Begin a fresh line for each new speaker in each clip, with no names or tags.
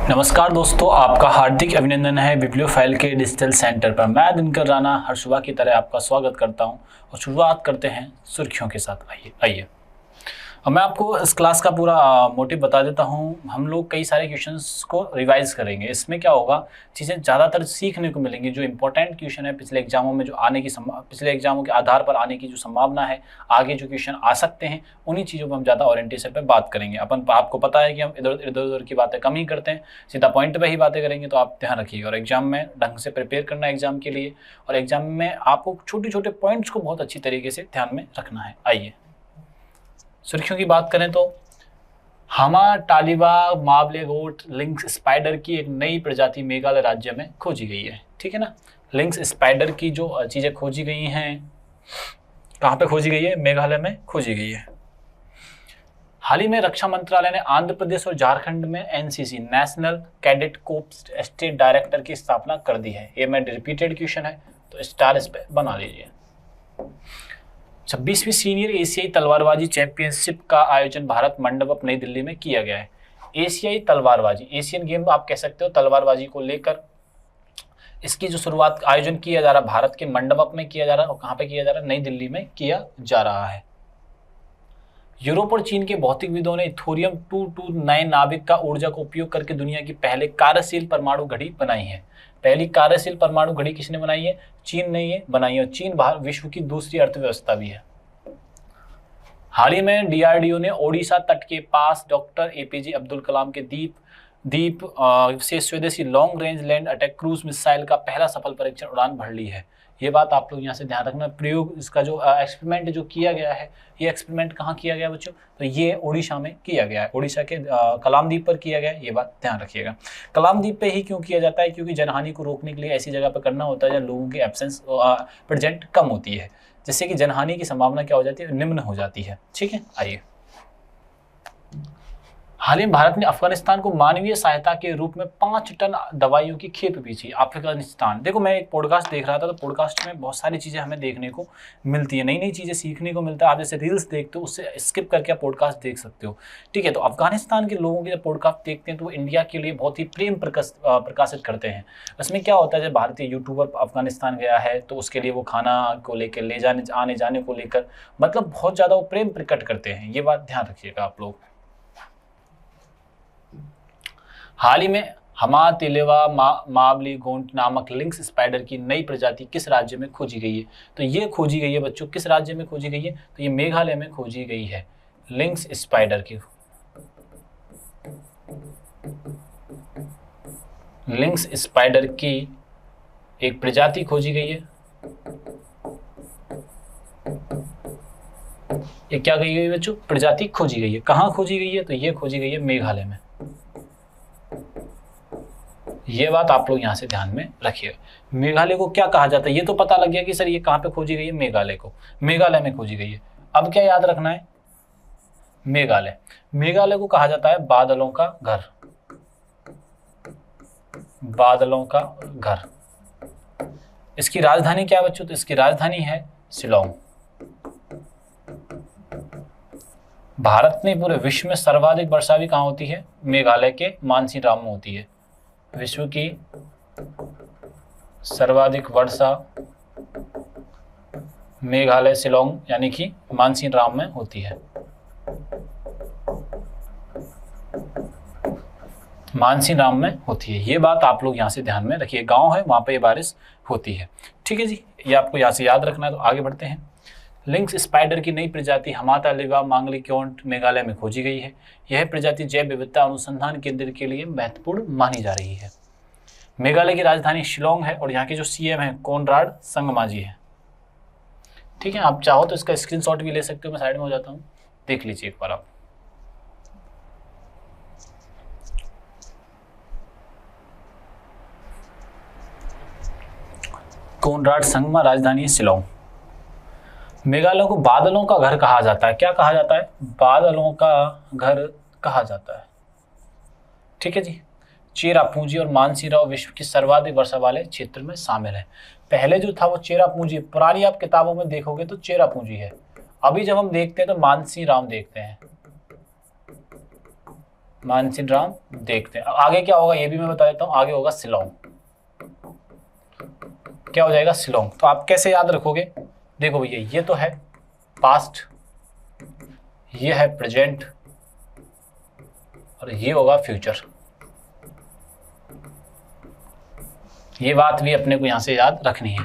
नमस्कार दोस्तों, आपका हार्दिक अभिनंदन है बिब्लियोफाइल के डिजिटल सेंटर पर। मैं दिनकर राणा हर सुबह की तरह आपका स्वागत करता हूं और शुरुआत करते हैं सुर्खियों के साथ। आइए अब मैं आपको इस क्लास का पूरा मोटिव बता देता हूं। हम लोग कई सारे क्वेश्चंस को रिवाइज करेंगे। इसमें क्या होगा, चीज़ें ज़्यादातर सीखने को मिलेंगी। जो इंपॉर्टेंट क्वेश्चन है पिछले एग्जामों में, जो आने की पिछले एग्जामों के आधार पर आने की जो संभावना है, आगे जो क्वेश्चन आ सकते हैं, उन्हीं चीज़ों पर हम ज़्यादा ओरिएंटेशन पर बात करेंगे। आपको पता है कि हम इधर उधर की बातें कम ही करते हैं, सीधा पॉइंट पर ही बातें करेंगे। तो आप ध्यान रखिएगा और एग्जाम में ढंग से प्रिपेयर करना है एग्जाम के लिए। और एग्जाम में आपको छोटे छोटे पॉइंट्स को बहुत अच्छी तरीके से ध्यान में रखना है। आइए सुर्खियों की बात करें तो हामा टालिबा मावले गोट लिंक्स स्पाइडर की एक नई प्रजाति मेघालय राज्य में खोजी गई है। ठीक है ना, लिंक्स स्पाइडर की जो चीज़ें खोजी गई हैं, कहाँ पे खोजी गई है? मेघालय में खोजी गई है। हाल ही में रक्षा मंत्रालय ने आंध्र प्रदेश और झारखंड में NCC national cadet corpse state director की स्थापना कर दी है। ये मैं रिपीटेड क्वेश्चन है तो स्टार इस पे बना लीजिए। 26वीं सीनियर एशियाई तलवारबाजी चैंपियनशिप का आयोजन भारत मंडप नई दिल्ली में किया गया है। एशियाई तलवारबाजी, एशियन गेम आप कह सकते हो, तलवारबाजी को लेकर इसकी जो शुरुआत आयोजन किया जा रहा है भारत के मंडप में किया जा रहा है। और कहाँ पे किया जा रहा है? नई दिल्ली में किया जा रहा है। यूरोप और चीन के भौतिकविदों ने थोरियम 229 नाभिक का ऊर्जा का उपयोग करके दुनिया की पहले कार्यशील परमाणु घड़ी बनाई है। पहली कार्यशील परमाणु घड़ी किसने बनाई है? चीन ने ये बनाई है। और चीन विश्व की दूसरी अर्थव्यवस्था भी है। हाल ही में डीआरडीओ ने ओडिशा तट के पास डॉक्टर एपीजे अब्दुल कलाम के द्वीप से स्वदेशी long range land attack cruise missile का पहला सफल परीक्षण उड़ान भर ली है। ये बात आप लोग यहाँ से ध्यान रखना। प्रयोग, इसका जो एक्सपेरिमेंट जो किया गया है, ये एक्सपेरिमेंट कहाँ किया गया बच्चों? तो ये ओडिशा में किया गया है। ओडिशा के कलाम द्वीप पर किया गया है। ये बात ध्यान रखिएगा। कलाम द्वीप पे ही क्यों किया जाता है? क्योंकि जनहानि को रोकने के लिए ऐसी जगह पर करना होता है जहाँ लोगों की एब्सेंस प्रेजेंट कम होती है, जिससे कि जनहानि की संभावना क्या हो जाती है? निम्न हो जाती है। ठीक है, आइए। हाल ही में भारत ने अफगानिस्तान को मानवीय सहायता के रूप में 5 टन दवाइयों की खेप भेजी। अफगानिस्तान, देखो मैं एक पॉडकास्ट देख रहा था, तो पॉडकास्ट में बहुत सारी चीज़ें हमें देखने को मिलती है, नई नई चीज़ें सीखने को मिलता है। आप जैसे रील्स देखते हो, उससे स्किप करके आप पॉडकास्ट देख सकते हो। ठीक है, तो अफगानिस्तान के लोगों के जब पॉडकास्ट देखते हैं तो वो इंडिया के लिए बहुत ही प्रेम प्रकाशित करते हैं। उसमें क्या होता है, जब भारतीय यूट्यूबर अफगानिस्तान गया है तो उसके लिए वो खाना को लेकर, ले जाने आने जाने को लेकर, मतलब बहुत ज़्यादा वो प्रेम प्रकट करते हैं। ये बात ध्यान रखिएगा आप लोग। हाल ही में हमा तिलेवा मावली गोंट नामक लिंक्स स्पाइडर की नई प्रजाति किस राज्य में खोजी गई है? तो ये खोजी गई है बच्चों, किस राज्य में खोजी गई है? तो ये मेघालय में खोजी गई है। लिंक्स स्पाइडर की, लिंक्स स्पाइडर की एक प्रजाति खोजी गई है। ये क्या कही गई है बच्चों? प्रजाति खोजी गई है। कहाँ खोजी गई है? तो ये खोजी गई है मेघालय में। ये बात आप लोग यहाँ से ध्यान में रखिएगा। मेघालय को क्या कहा जाता है? ये तो पता लग गया कि सर ये कहाँ पे खोजी गई है? मेघालय को, मेघालय में खोजी गई है। अब क्या याद रखना है? मेघालय, मेघालय को कहा जाता है बादलों का घर, बादलों का घर। इसकी राजधानी क्या है बच्चों? तो इसकी राजधानी है शिलोंग। भारत में पूरे विश्व में सर्वाधिक वर्षा भी कहाँ होती है? मेघालय के मानसीनराम में होती है। विश्व की सर्वाधिक वर्षा मेघालय शिलोंग यानी कि मानसीनराम में होती है। मानसीनराम में होती है। ये बात आप लोग यहाँ से ध्यान में रखिए। गांव है वहाँ पे ये बारिश होती है। ठीक है जी, ये आपको यहाँ से याद रखना है। तो आगे बढ़ते हैं। लिंक्स स्पाइडर की नई प्रजाति हमातालिवा मांगलिक्योंट मेघालय में खोजी गई है। यह प्रजाति जैव विविधता अनुसंधान केंद्र के लिए महत्वपूर्ण मानी जा रही है। मेघालय की राजधानी शिलोंग है और यहाँ के जो सीएम है कोनराड संगमा जी है। ठीक है, आप चाहो तो इसका स्क्रीनशॉट भी ले सकते हो, मैं साइड में हो जाता हूँ, देख लीजिए एक बार आप। कोनराड संगमा, राजधानी शिलोंग। मेघालय को बादलों का घर कहा जाता है। क्या कहा जाता है? बादलों का घर कहा जाता है। ठीक है जी। चेरापूंजी और मानसीनराम विश्व की सर्वाधिक वर्षा वाले क्षेत्र में शामिल है। पहले जो था वो चेरापूंजी, पुरानी आप किताबों में देखोगे तो चेरापूंजी है। अभी जब हम देखते हैं तो मानसीनराम देखते हैं। मानसीराम देखते हैं। आगे क्या होगा ये भी मैं बता देता हूँ, आगे होगा शिलोंग। क्या हो जाएगा? शिलोंग। तो आप कैसे याद रखोगे? देखो भैया, ये तो है पास्ट, ये है प्रेजेंट, और ये होगा फ्यूचर। ये बात भी अपने को यहां से याद रखनी है।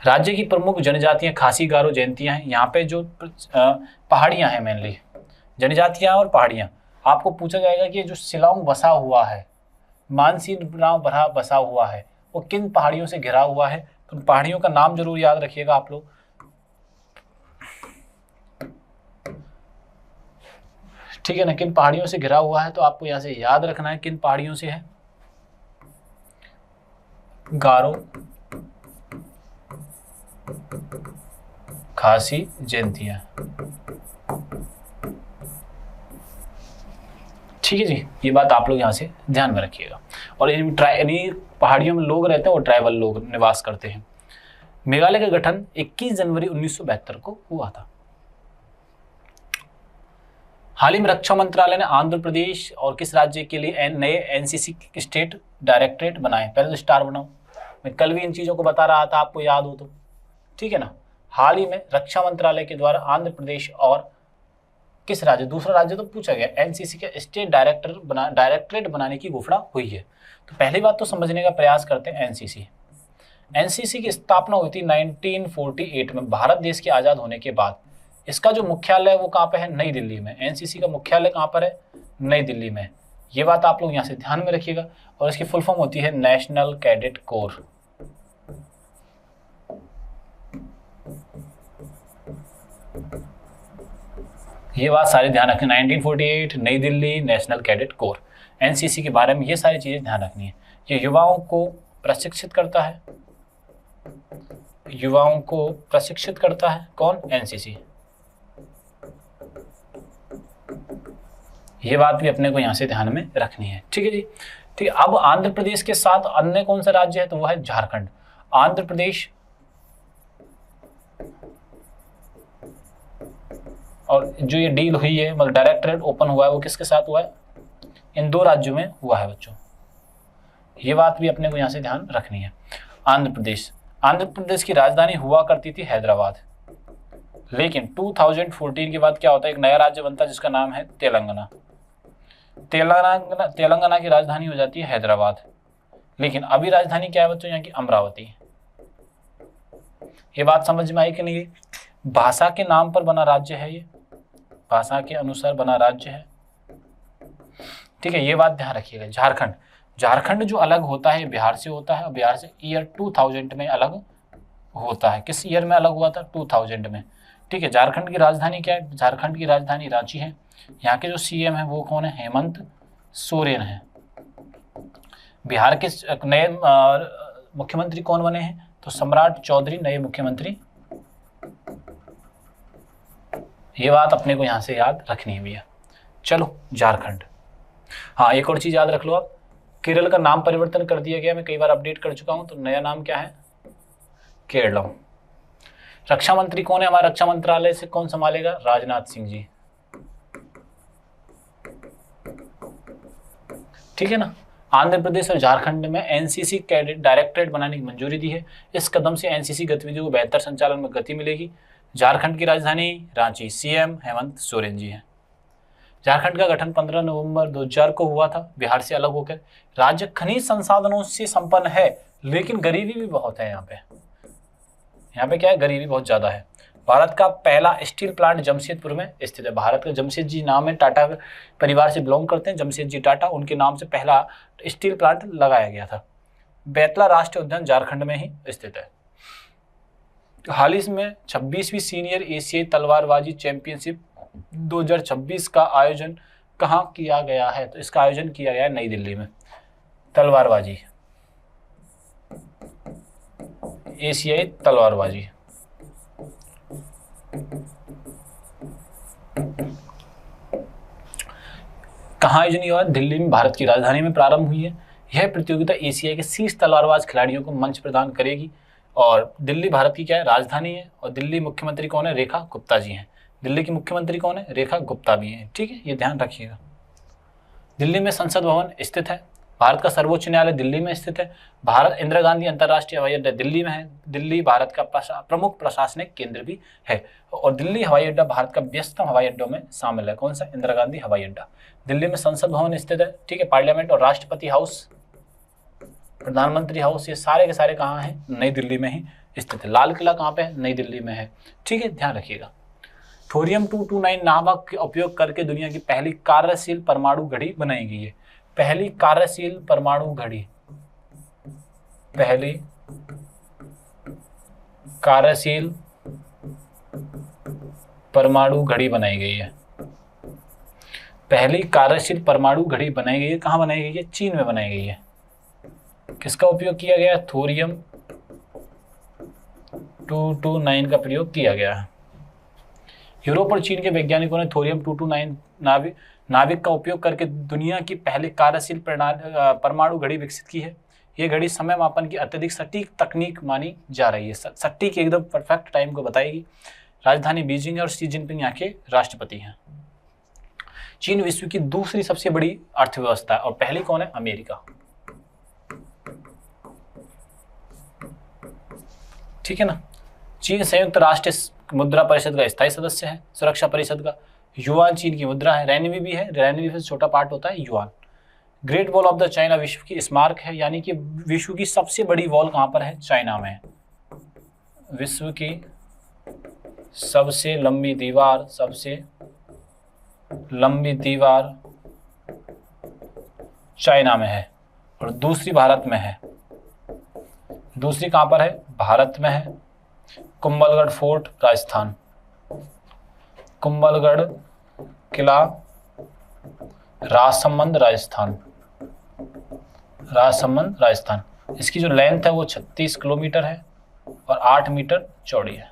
राज्य की प्रमुख जनजातियां खासी, गारो, जयंतियां हैं। यहाँ पे जो पहाड़ियां हैं, मेनली जनजातियां और पहाड़ियां। आपको पूछा जाएगा कि जो शिलोंग बसा हुआ है, मानसीराम बसा हुआ है, वो किन पहाड़ियों से घिरा हुआ है? तो पहाड़ियों का नाम जरूर याद रखिएगा आप लोग। ठीक है ना, किन पहाड़ियों से घिरा हुआ है? तो आपको यहाँ से याद रखना है किन पहाड़ियों से है। गारो, खासी, जयंतियां। ठीक है जी, ये बात आप लोग यहाँ से ध्यान में रखिएगा। और इन पहाड़ियों में लोग रहते हैं और ट्राइबल लोग निवास करते हैं। मेघालय का गठन 21 जनवरी 1972 को हुआ था। हाल ही में रक्षा मंत्रालय ने आंध्र प्रदेश और किस राज्य के लिए नए एनसीसी स्टेट डायरेक्टरेट बनाए? पहले तो स्टार बनाओ, मैं कल भी इन चीजों को बता रहा था, आपको याद हो तो। ठीक है ना, हाल ही में रक्षा मंत्रालय के द्वारा आंध्र प्रदेश और किस राज्य, दूसरा राज्य तो पूछा गया, एनसीसी के स्टेट डायरेक्टरेट बनाने की घोषणा हुई है। तो पहली बात तो समझने का प्रयास करते हैं। एनसीसी की स्थापना हुई थी 1948 में, भारत देश के आजाद होने के बाद। इसका जो मुख्यालय है वो कहाँ पे है? नई दिल्ली में। एनसीसी का मुख्यालय कहाँ पर है? नई दिल्ली में। ये बात आप लोग यहाँ से ध्यान में रखिएगा। और इसकी फुल फॉर्म होती है नेशनल कैडेट कोर। ये बात सारी ध्यान रखनी, 1948, नई Delhi, national cadet corps, NCC के बारे में ये सारी चीजें ध्यान रखनी है। ये युवाओं को प्रशिक्षित करता है, युवाओं को प्रशिक्षित करता है कौन? एनसीसी। ये बात भी अपने को यहां से ध्यान में रखनी है। ठीक है जी, ठीक है। अब आंध्र प्रदेश के साथ अन्य कौन सा राज्य है? तो वो है झारखंड। आंध्र प्रदेश और जो ये डील हुई है, मतलब डायरेक्टरेट ओपन हुआ है, वो किसके साथ हुआ है? इन दो राज्यों में हुआ है बच्चों। ये बात भी अपने को यहाँ से ध्यान रखनी है। आंध्र प्रदेश की राजधानी हुआ करती थी हैदराबाद, लेकिन 2014 के बाद क्या होता है? एक नया राज्य बनता है जिसका नाम है तेलंगाना। तेलंगाना की राजधानी हो जाती है हैदराबाद, लेकिन अभी राजधानी क्या है बच्चों? यहाँ की अमरावती। ये बात समझ में आई कि नहीं? भाषा के नाम पर बना राज्य है, ये भाषा के अनुसार बना राज्य है। ठीक है, ये बात ध्यान रखिएगा। झारखंड जो अलग होता है बिहार से होता है, और बिहार से ईयर 2000 में अलग होता है। किस ईयर में अलग हुआ था? 2000 में। ठीक है, झारखंड की राजधानी क्या है? झारखंड की राजधानी रांची है। यहाँ के जो सीएम है वो कौन है? हेमंत सोरेन है। बिहार के नए मुख्यमंत्री कौन बने हैं? तो सम्राट चौधरी नए मुख्यमंत्री। ये बात अपने को यहाँ से याद रखनी है भैया। चलो, झारखंड। हाँ, एक और चीज याद रख लो आप, केरल का नाम परिवर्तन कर दिया गया, मैं कई बार अपडेट कर चुका हूं। तो नया नाम क्या है? केरलम। रक्षा मंत्री कौन है? हमारा रक्षा मंत्रालय से कौन संभालेगा? राजनाथ सिंह जी। ठीक है ना। आंध्र प्रदेश और झारखंड में एनसीसी कैडेट डायरेक्टरेट बनाने की मंजूरी दी है। इस कदम से एनसीसी गतिविधियों को बेहतर संचालन में गति मिलेगी। झारखंड की राजधानी रांची, सीएम हेमंत सोरेन जी हैं। झारखंड का गठन 15 नवंबर 2000 को हुआ था, बिहार से अलग होकर। राज्य खनिज संसाधनों से संपन्न है, लेकिन गरीबी भी बहुत है यहाँ पे क्या है? गरीबी बहुत ज्यादा है। भारत का पहला स्टील प्लांट जमशेदपुर में स्थित है। भारत का जमशेद जी नाम है, टाटा परिवार से बिलोंग करते हैं, जमशेद जी टाटा, उनके नाम से पहला स्टील प्लांट लगाया गया था। बेतला राष्ट्रीय उद्यान झारखंड में ही स्थित है। हाल ही में 26वीं सीनियर एशियाई तलवारबाजी चैंपियनशिप 2026 का आयोजन कहाँ किया गया है? तो इसका आयोजन किया गया है नई दिल्ली में। तलवारबाजी, एशियाई तलवारबाजी। कहाँ आयोजन हुआ? दिल्ली में, भारत की राजधानी में प्रारंभ हुई है। यह प्रतियोगिता एशिया के शीर्ष तलवारबाज खिलाड़ियों को मंच प्रदान करेगी। और दिल्ली भारत की क्या है? राजधानी है। और दिल्ली मुख्यमंत्री कौन है? रेखा गुप्ता जी हैं। दिल्ली की मुख्यमंत्री कौन है? रेखा गुप्ता भी हैं। ठीक है, ये ध्यान रखिएगा। दिल्ली में संसद भवन स्थित है। भारत का सर्वोच्च न्यायालय दिल्ली में स्थित है। भारत इंदिरा गांधी अंतर्राष्ट्रीय हवाई अड्डा दिल्ली में है। दिल्ली भारत का प्रमुख प्रशासनिक केंद्र भी है और दिल्ली हवाई अड्डा भारत का व्यस्ततम हवाई अड्डों में शामिल है। कौन सा? इंदिरा गांधी हवाई अड्डा। दिल्ली में संसद भवन स्थित है, ठीक है। पार्लियामेंट और राष्ट्रपति हाउस, प्रधानमंत्री हाउस, ये सारे के सारे कहाँ हैं? नई दिल्ली में ही स्थित है। लाल किला कहाँ पे है? नई दिल्ली में है, ठीक है, ध्यान रखिएगा। थोरियम 229 नाभिक का उपयोग करके दुनिया की पहली कार्यशील परमाणु घड़ी बनाई गई है। पहली कार्यशील परमाणु घड़ी, पहली कार्यशील परमाणु घड़ी बनाई गई है। पहली कार्यशील परमाणु घड़ी बनाई गई है। कहाँ बनाई गई है? चीन में बनाई गई है। किसका उपयोग किया गया? थोरियम 229 का प्रयोग किया गया है। यूरोप और चीन के वैज्ञानिकों ने थोरियम 229 नाभिक का उपयोग करके दुनिया की पहली कार्यशील परमाणु घड़ी विकसित की है। ये घड़ी समय मापन की अत्यधिक सटीक तकनीक मानी जा रही है। सटीक, एकदम परफेक्ट टाइम को बताएगी। राजधानी बीजिंग है और शी जिनपिंग यहाँ के राष्ट्रपति हैं। चीन विश्व की दूसरी सबसे बड़ी अर्थव्यवस्था है और पहली कौन है? अमेरिका, ठीक है ना। चीन संयुक्त राष्ट्र मुद्रा परिषद का स्थायी सदस्य है, सुरक्षा परिषद का। युआन चीन की मुद्रा है। रेनवी भी है, रेनवी से छोटा पार्ट होता है yuan. Great wall of the China विश्व की स्मारक है, यानी कि विश्व की सबसे बड़ी वॉल कहाँ पर है? चाइना में है। विश्व की सबसे लंबी दीवार, सबसे लंबी दीवार चाइना में है और दूसरी भारत में है। दूसरी कहाँ पर है? भारत में है। कुंभलगढ़ फोर्ट, राजस्थान। कुंभलगढ़ किला, राजसमंद, राजस्थान। राजसमंद, राजस्थान। इसकी जो लेंथ है वो 36 किलोमीटर है और 8 मीटर चौड़ी है,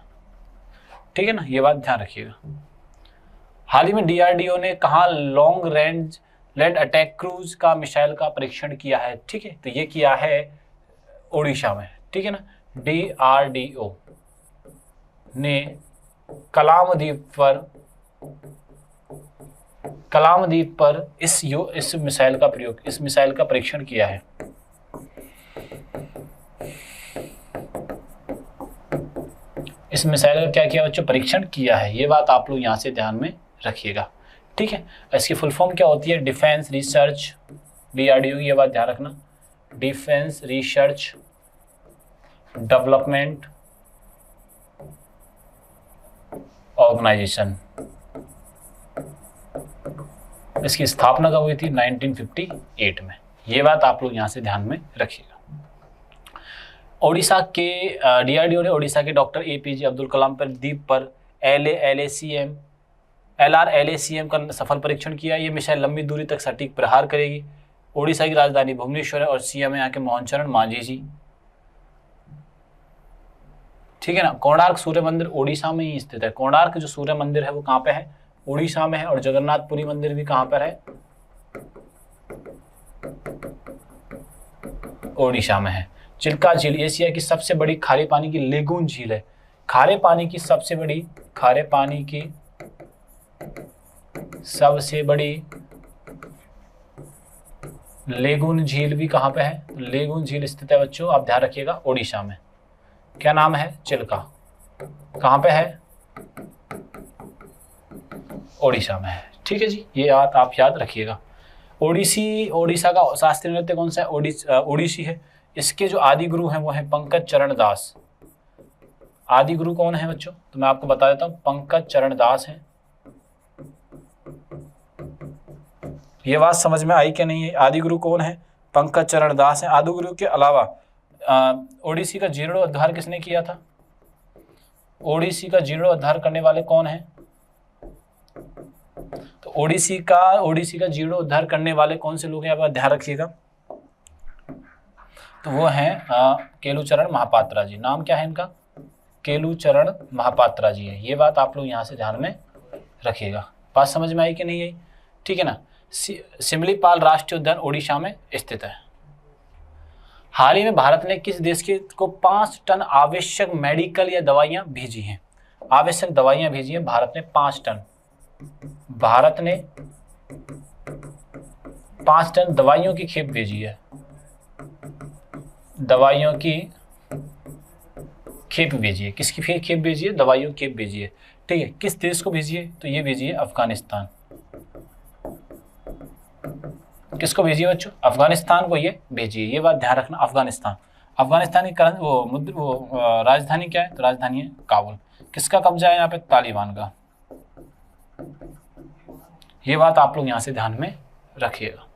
ठीक है ना। ये बात ध्यान रखिएगा। हाल ही में डीआरडीओ ने कहाँ long range land attack cruise का मिसाइल का परीक्षण किया है, ठीक है। तो ये किया है ओडिशा में, ठीक है ना। डीआरडीओ ने कलामद्वीप पर इस मिसाइल का प्रयोग, इस मिसाइल का परीक्षण किया है। इस मिसाइल का क्या किया बच्चों? परीक्षण किया है। ये बात आप लोग यहाँ से ध्यान में रखिएगा, ठीक है। इसकी फुल फॉर्म क्या होती है? डिफेंस रिसर्च, डीआरडीओ, ये बात ध्यान रखना। Defence research development organisation. इसकी स्थापना कब हुई थी? 1958 में। ये बात आप लोग यहाँ से ध्यान में रखिएगा। ओडिशा के डीआरडीओ ने ओडिशा के डॉक्टर एपीजे अब्दुल कलाम पर द्वीप पर LRLACM का सफल परीक्षण किया। ये मिसाइल लंबी दूरी तक सटीक प्रहार करेगी। ओडिशा की राजधानी भुवनेश्वर है और सीएम है यहाँ के मोहन चरण मांझी जी, ठीक है ना। कोणार्क सूर्य मंदिर ओडिशा में ही स्थित है। कोणार्क जो सूर्य मंदिर है वो कहाँ पे है? ओडिशा में है। और जगन्नाथपुरी मंदिर भी कहाँ पर है? ओडिशा में है। चिल्का झील एशिया की सबसे बड़ी खारे पानी की लेगून झील है। खारे पानी की सबसे बड़ी लेगून झील भी कहाँ पे है? लेगून झील स्थित है बच्चों, आप ध्यान रखिएगा, ओडिशा में। क्या नाम है? चिल्का। कहाँ पे है? ओडिशा में है, ठीक है जी। ये बात आप याद रखिएगा। ओडिशा का शास्त्रीय नृत्य कौन सा है? ओडिसी है। इसके जो आदि गुरु हैं वो हैं पंकज चरण दास। आदि गुरु कौन है बच्चों? तो मैं आपको बता देता हूँ, पंकज चरण दास है। ये बात समझ में आई कि नहीं है? आदि गुरु कौन है? पंकज चरण दास है। आदि गुरु के अलावा ओडिसी का जीर्णोद्धार किसने किया था? ओडिसी का जीर्णोद्धार करने वाले कौन हैं? तो ओडिसी का जीर्णोद्धार करने वाले कौन से लोग हैं? आप ध्यान रखिएगा। तो वो हैं केलुचरण महापात्रा जी। नाम क्या है इनका? केलुचरण महापात्रा जी है। ये बात आप लोग यहाँ से ध्यान में रखिएगा। बात समझ में आई कि नहीं आई? ठीक है ना। सिमलीपाल राष्ट्रीय उद्यान ओडिशा में स्थित है। हाल ही में भारत ने किस देश को 5 टन आवश्यक मेडिकल या दवाइयां भेजी हैं? आवश्यक दवाइयां भेजी हैं भारत ने 5 टन। भारत ने 5 टन दवाइयों की खेप भेजी है, दवाइयों की खेप भेजी है। किसकी खेप भेजी है? दवाइयों की खेप भेजी है। ठीक है, किस देश को भेजी है? तो ये भेजी है अफगानिस्तान। किसको भेजी है बच्चों? अफगानिस्तान को ये भेजी है। ये बात ध्यान रखना, अफगानिस्तान। अफगानिस्तान की राजधानी क्या है? तो राजधानी है काबुल। किसका कब्जा है यहाँ पे? तालिबान का। ये बात आप लोग यहाँ से ध्यान में रखिएगा।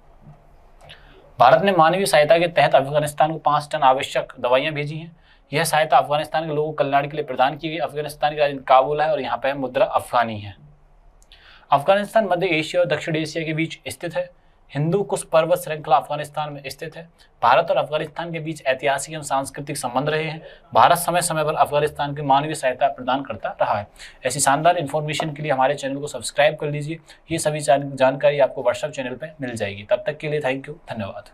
भारत ने मानवीय सहायता के तहत अफगानिस्तान को 5 टन आवश्यक दवाइयां भेजी हैं। यह सहायता अफगानिस्तान के लोगों को कल्याण के लिए प्रदान की गई। अफगानिस्तान की राजधानी काबुल है और यहाँ पे मुद्रा अफगानी है। अफगानिस्तान मध्य एशिया और दक्षिण एशिया के बीच स्थित है। हिंदू कुश पर्वत श्रृंखला अफगानिस्तान में स्थित है। भारत और अफगानिस्तान के बीच ऐतिहासिक एवं सांस्कृतिक संबंध रहे हैं। भारत समय समय पर अफगानिस्तान की मानवीय सहायता प्रदान करता रहा है। ऐसी शानदार इन्फॉर्मेशन के लिए हमारे चैनल को सब्सक्राइब कर लीजिए। ये सभी जानकारी आपको व्हाट्सएप चैनल पर मिल जाएगी। तब तक के लिए थैंक यू, धन्यवाद।